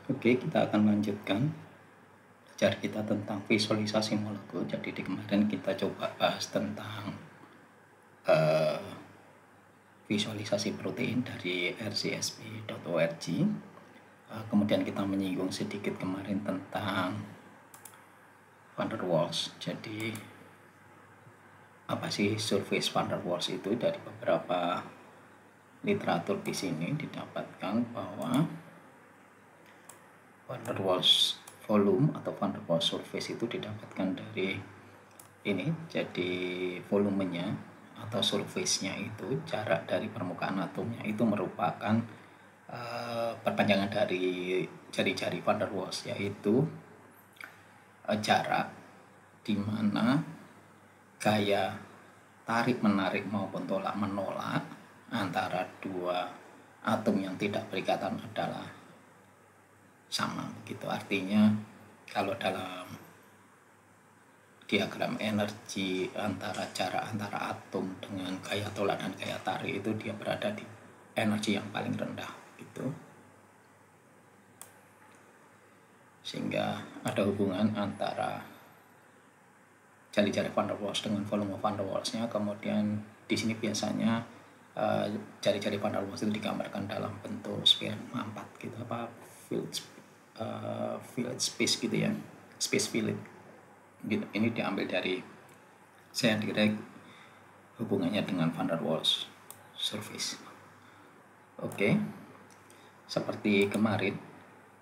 Oke, kita akan lanjutkan belajar kita tentang visualisasi molekul. Jadi di kemarin kita coba bahas tentang visualisasi protein dari rcsp.org. Kemudian kita menyinggung sedikit kemarin tentang van der Waals. Jadi apa sih surface van der Waals itu? Dari beberapa literatur di sini didapatkan bahwa van der Waals volume atau van der Waals surface itu didapatkan dari ini. Jadi volumenya atau surface-nya itu, jarak dari permukaan atomnya itu merupakan perpanjangan dari jari-jari van der Waals, yaitu jarak di mana gaya tarik menarik maupun tolak menolak antara dua atom yang tidak berikatan adalah sama begitu. Artinya kalau dalam diagram energi antara jarak antara atom dengan gaya tolak dan gaya tarik itu dia berada di energi yang paling rendah gitu. Sehingga ada hubungan antara jari-jari van der Waals dengan volume van der Waals-nya. Kemudian di sini biasanya jari-jari van der Waals itu digambarkan dalam bentuk spiral 4 gitu, apa field space gitu ya, space field gitu. Ini diambil dari saya direct hubungannya dengan van der Waals surface. Oke, seperti kemarin,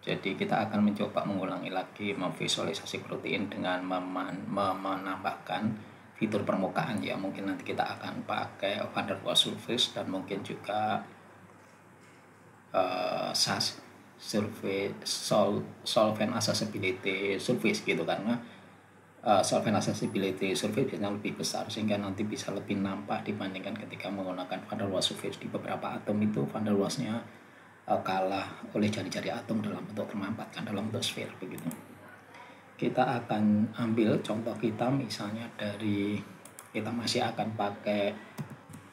jadi kita akan mencoba mengulangi lagi memvisualisasi protein dengan menambahkan fitur permukaan ya. Mungkin nanti kita akan pakai van der Waals surface dan mungkin juga SAS surface, solvent accessibility surface gitu, karena solvent accessibility surface biasanya lebih besar sehingga nanti bisa lebih nampak dibandingkan ketika menggunakan van der Waals surface. Di beberapa atom itu van der Waals-nya kalah oleh jari-jari atom dalam bentuk termampatkan dalam bentuk sphere begitu. Kita akan ambil contoh kita misalnya dari, kita masih akan pakai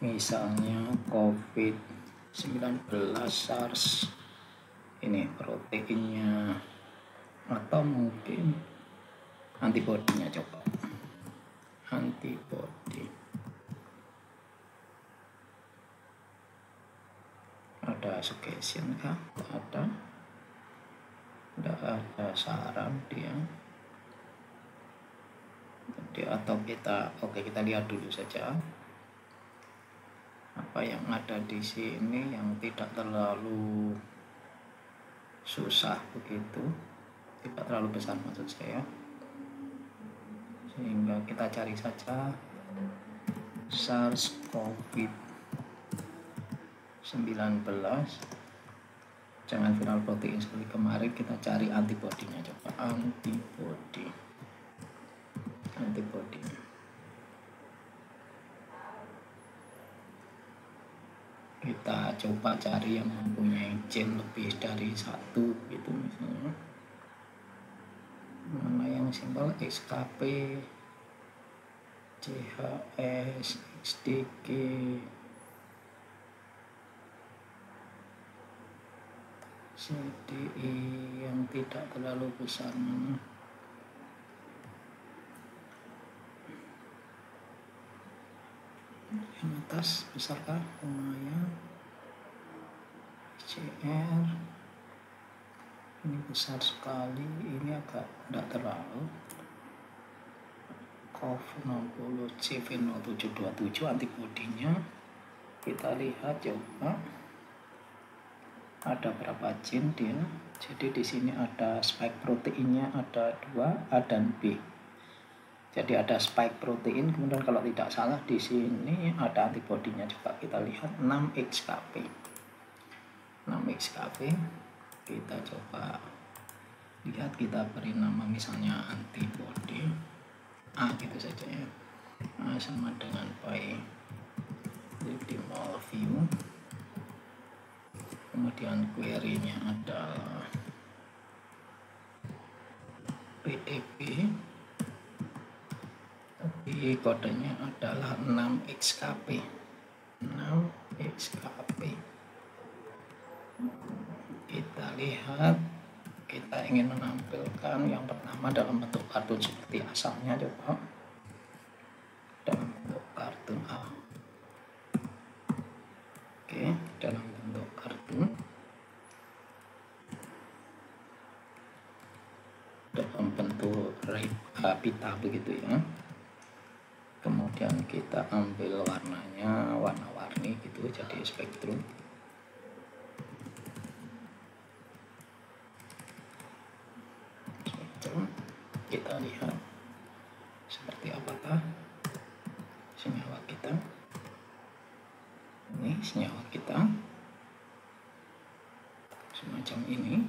misalnya COVID-19 SARS ini proteinnya, atau mungkin antibodinya. Coba antibody, ada suggestion kah? Tidak ada saran dia. Jadi atau kita lihat dulu saja apa yang ada di sini yang tidak terlalu susah begitu, tidak terlalu besar maksud saya, sehingga kita cari saja SARS COVID-19, jangan viral protein seperti kemarin. Kita cari antibodinya, coba antibody. Kita coba cari yang mempunyai chain lebih dari satu gitu, misalnya mana yang simpel, XKP, CHS, XDG, CDI yang tidak terlalu besar. Yang atas besarkah? Lumayan. CR ini besar sekali, ini agak tidak terlalu. COV60 CV0727 antibodinya kita lihat coba ada berapa gene dia. Jadi di sini ada spike proteinnya ada 2, A dan B. Jadi ada spike protein, kemudian kalau tidak salah di sini ada antibodinya. Coba kita lihat 6XKP. 6XKP. Kita coba lihat, kita beri nama misalnya antibody A gitu saja ya. A sama dengan pi optimal view. Kemudian query-nya adalah PDB, tapi kodenya adalah 6XKP. 6XKP. Kita lihat kita ingin menampilkan yang pertama dalam bentuk kartun seperti asalnya, coba dalam bentuk kartun A. Oke, dalam bentuk kartun, dalam bentuk pita begitu ya. Kemudian kita ambil warnanya warna-warni gitu, jadi spektrum. Kita lihat seperti apakah senyawa kita. Ini senyawa kita semacam ini.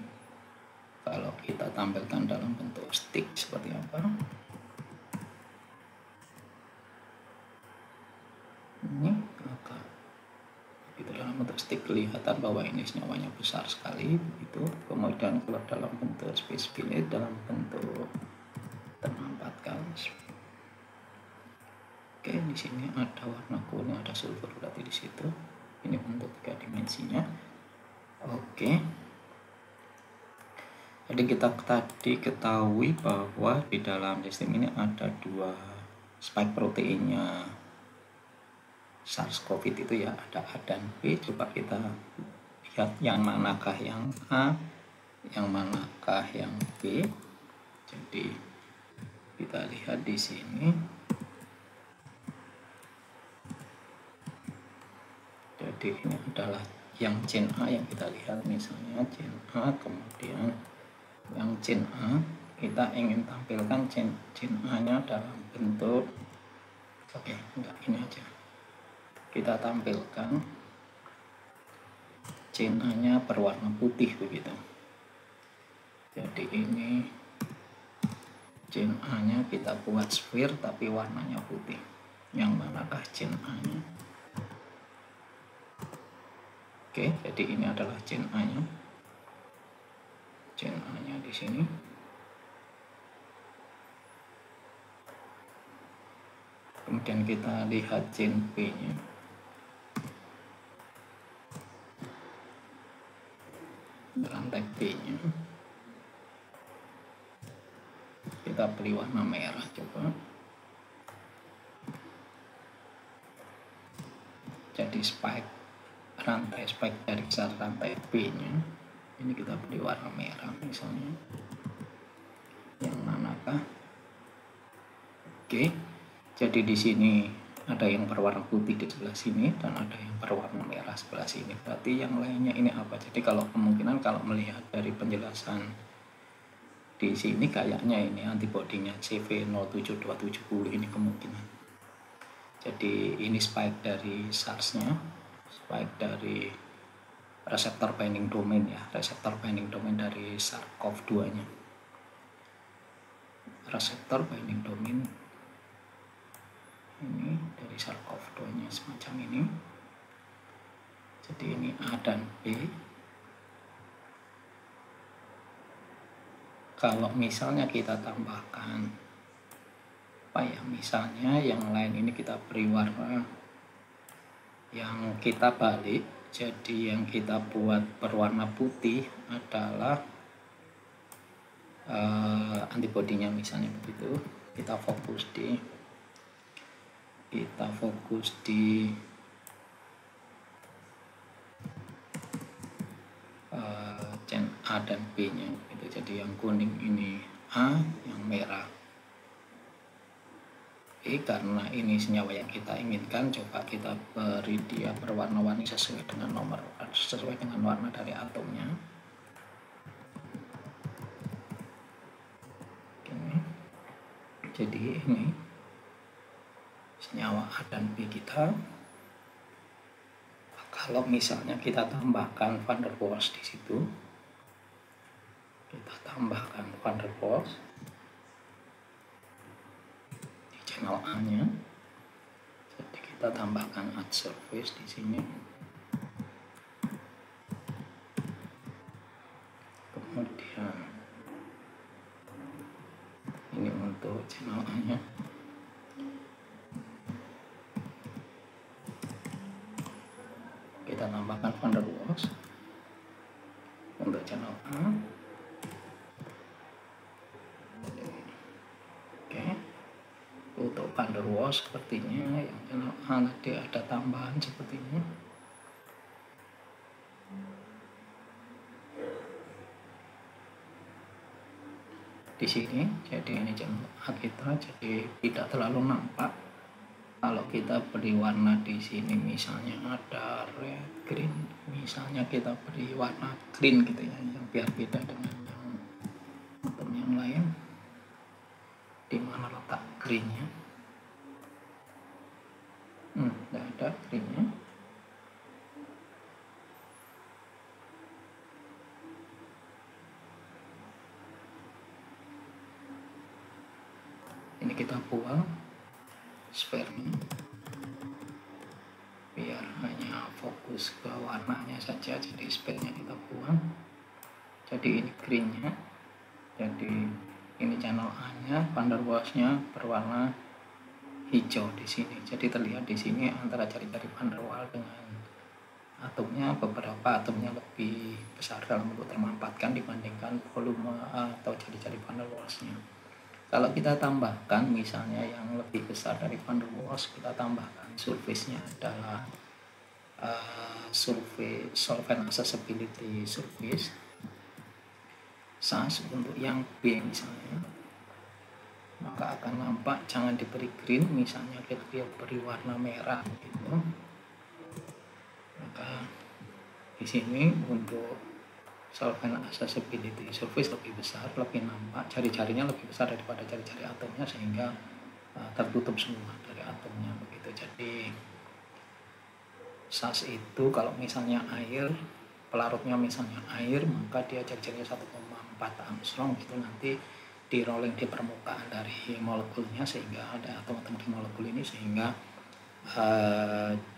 Kalau kita tampilkan dalam bentuk stick seperti apa, ini maka itu dalam bentuk stick kelihatan bahwa ini senyawanya besar sekali begitu. Kemudian kalau dalam bentuk space fillet, dalam bentuk ternampatkan. Oke, di sini ada warna kuning, ada sulfur berarti di situ. Ini bentuk 3 dimensinya. Oke. Jadi kita tadi ketahui bahwa di dalam sistem ini ada 2 spike proteinnya SARS-CoV itu ya, ada A dan B. Coba kita lihat yang manakah yang A, yang manakah yang B. Jadi kita lihat di sini. Jadi ini adalah yang chain A yang kita lihat, misalnya chain A, kemudian yang chain A kita ingin tampilkan chain A nya dalam bentuk, oke, enggak, ini aja kita tampilkan chain A nya berwarna putih begitu. Jadi ini chain A nya kita buat sphere tapi warnanya putih. Yang manakah chain A nya? Oke, jadi ini adalah chain A nya. Chain A nya di sini. Kemudian kita lihat chain B nya. Rantai B nya. Kita beri warna merah coba. Jadi rantai spike dari rantai B nya ini kita beri warna merah misalnya. Yang manakah? Oke, jadi di sini ada yang berwarna putih di sebelah sini dan ada yang berwarna merah sebelah sini. Berarti yang lainnya ini apa? Jadi kalau kemungkinan kalau melihat dari penjelasan di sini kayaknya ini antibodinya CV07270 ini kemungkinan. Jadi ini spike dari SARS-nya. Spike dari reseptor binding domain ya, reseptor binding domain dari SARS-CoV-2 nya, reseptor binding domain ini dari SARS-CoV-2 nya semacam ini. Jadi ini A dan B. Kalau misalnya kita tambahkan apa ya, misalnya yang lain ini kita beri warna yang kita balik, jadi yang kita buat berwarna putih adalah antibodinya misalnya begitu. Kita fokus di chain A dan B nya gitu. Jadi yang kuning ini A, yang merah karena ini senyawa yang kita inginkan, coba kita beri dia berwarna-warni sesuai dengan warna dari atomnya. Oke. Jadi ini senyawa A dan B kita. Kalau misalnya kita tambahkan van der Waals di situ, kita tambahkan van der Waals channel A-nya, jadi kita tambahkan add surface di sini. Kemudian ini untuk channel A-nya. Kita tambahkan van der Waals untuk channel A. untuk van der Waals sepertinya yang channel A nanti ada tambahan seperti ini. Di sini, jadi ini channel A kita, jadi tidak terlalu nampak. Kalau kita beri warna di sini, misalnya ada red, green, misalnya kita beri warna green gitu ya, yang biar beda dengan yang lain. Di mana letak greennya? Tidak ada greennya. Ini kita buang sphere-nya biar hanya fokus ke warnanya saja, jadi sphere-nya kita buang. Jadi ini green-nya, jadi ini channel A-nya, van der Waals-nya berwarna hijau di sini. Jadi terlihat di sini antara jari-jari van der Waals dengan atomnya, beberapa atomnya lebih besar dalam bentuk termampatkan dibandingkan volume atau jari-jari van der Waals-nya. Kalau kita tambahkan misalnya yang lebih besar dari van der Waals, kita tambahkan surface-nya adalah solvent accessibility surface SAS untuk yang B misalnya, maka akan nampak jangan diberi green, misalnya kita beri warna merah gitu. Maka di sini untuk solvent accessibility surface lebih besar, lebih nampak, jari-jarinya lebih besar daripada jari-jari atomnya, sehingga tertutup semua dari atomnya begitu. Jadi SAS itu kalau misalnya air, pelarutnya misalnya air, maka dia jari-jarinya 1,4 Armstrong itu nanti di rolling di permukaan dari molekulnya, sehingga ada atom-atom di molekul ini, sehingga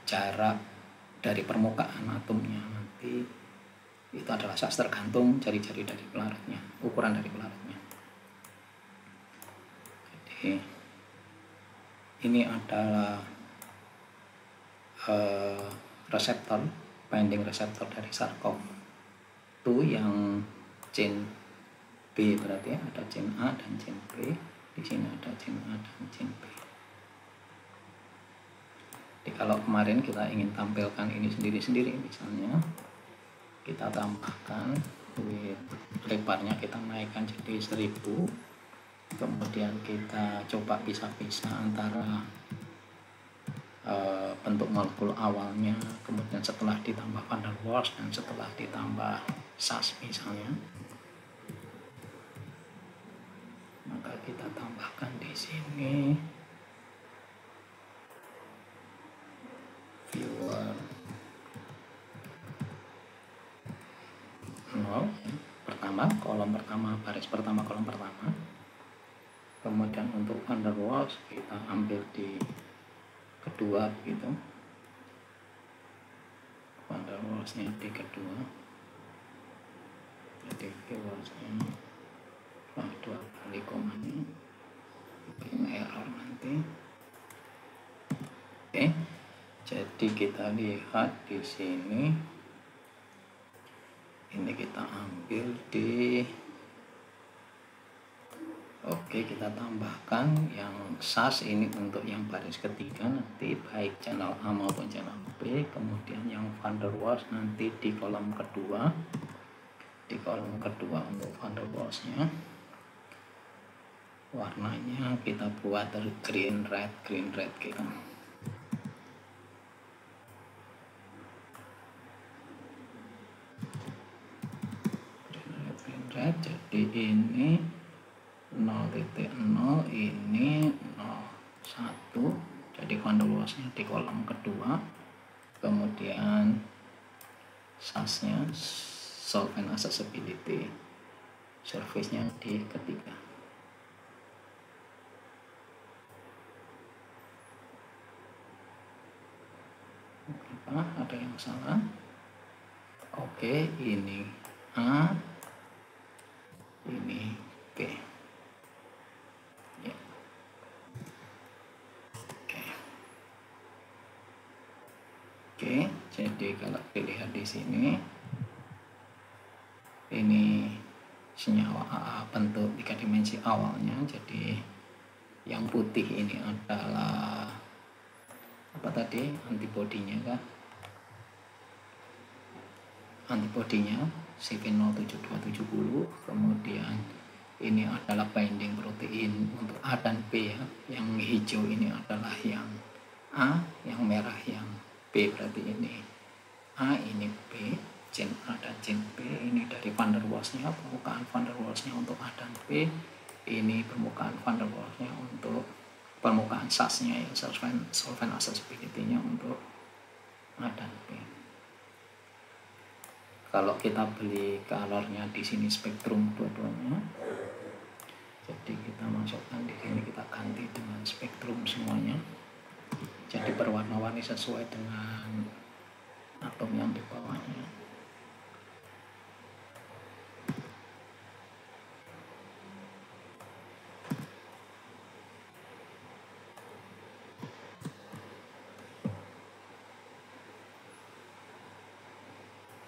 jarak dari permukaan atomnya nanti itu adalah SAS tergantung jari-jari dari pelarutnya, ukuran dari pelarutnya. Jadi ini adalah reseptor, binding reseptor dari SARS-CoV-2 yang chain B, berarti ada chain A dan chain B. Di sini ada chain A dan chain B. Jadi kalau kemarin kita ingin tampilkan ini sendiri-sendiri, misalnya kita tambahkan lebarnya, kita naikkan jadi 1000, kemudian kita coba pisah-pisah antara bentuk molekul awalnya, kemudian setelah ditambah van der Waals dan setelah ditambah SAS misalnya, maka kita tambahkan di sini viewer 0, pertama, kolom pertama, baris pertama, kolom pertama. Kemudian untuk van der Waals kita ambil di kedua gitu, van der Waals-nya di kedua, jadi viewersnya 2 kali komanya, bikin error nanti. Oke, jadi kita lihat di sini, ini kita ambil di, oke, kita tambahkan yang SAS ini untuk yang baris ketiga nanti, baik channel A maupun channel B. Kemudian yang van der Waals nanti di kolom kedua, untuk van der Waals-nya warnanya kita buat green red gitu. Green red, jadi ini 0.0, ini 0,1, jadi van der Waals-nya di kolom kedua, kemudian SAS-nya solvent accessibility surface-nya di ketiga. Apa ada yang salah? Oke, ini A, ini B. Ya. Oke, jadi kalau dilihat di sini, ini senyawa AA bentuk 3 dimensi awalnya, jadi Yang putih ini adalah apa tadi, antibodinya kah? Antibodinya CV07270. Kemudian ini adalah binding protein untuk A dan B ya. Yang hijau ini adalah yang A, yang merah yang B, berarti ini A, ini B, gen A dan gen B. Ini dari van der Waals-nya, permukaan van der Waals-nya untuk A dan B. Ini permukaan van der Waals-nya untuk permukaan SAS-nya ya, solvent accessibility-nya untuk A dan B. Kalau kita beli colornya di sini spektrum dua-duanya, jadi kita masukkan di sini, kita ganti dengan spektrum semuanya, jadi berwarna-warni sesuai dengan atom yang di bawahnya.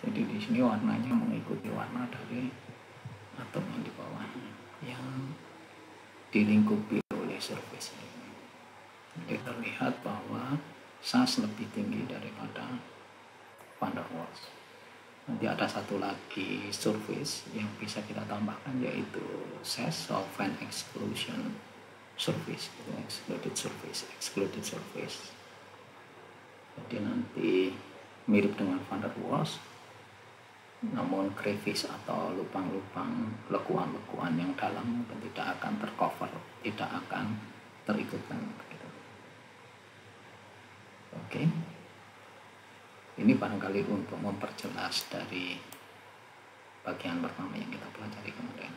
Jadi di sini warnanya mengikuti warna dari atom yang di bawahnya yang dilingkupi oleh surface ini. Jadi terlihat bahwa SAS lebih tinggi daripada van der Waals. Nanti ada satu lagi surface yang bisa kita tambahkan, yaitu SAS, solvent exclusion surface, excluded surface. Jadi nanti mirip dengan van der Waals, namun crevice atau lubang-lubang, lekuan-lekuan yang dalam mungkin tidak akan tercover, tidak akan terikutkan begitu. Oke. Ini barangkali untuk memperjelas dari bagian pertama yang kita pelajari kemarin.